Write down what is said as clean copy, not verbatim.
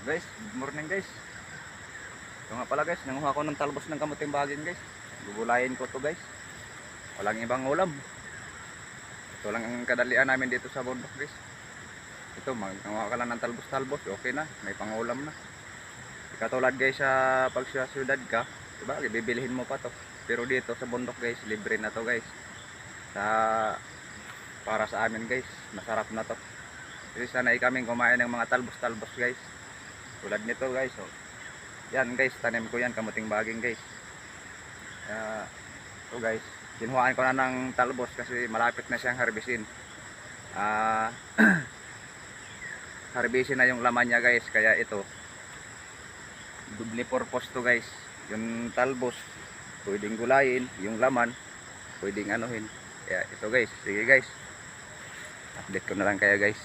Guys, good morning guys. Ito nga pala guys, nanguha ko ng talbos ng kamuting baging guys. Gugulayin ko to guys. Walang ibang ulam. Ito lang ang kadalian namin dito sa bundok guys. Ito, nanguha ka lang ng talbos-talbos, okay na, may pangulam na. Katulad guys sa pag sa syudad ka, diba, bibilihin mo pa to. Pero dito sa bundok guys, libre na to guys. Para sa amin guys, masarap na to. Kasi sanay kaming kumain ng mga talbos-talbos guys. Tulad nito guys, oh. Yan guys, tanim ko yan, kamuting baging guys. So guys, kinuhaan ko na ng talbos kasi malapit na siyang harbisin. Harbisin na yung laman niya guys, kaya ito double purpose to guys. Yung talbos pwedeng gulayin, yung laman pwedeng anuhin. Kaya ito guys, sige guys, update ko na lang kaya guys.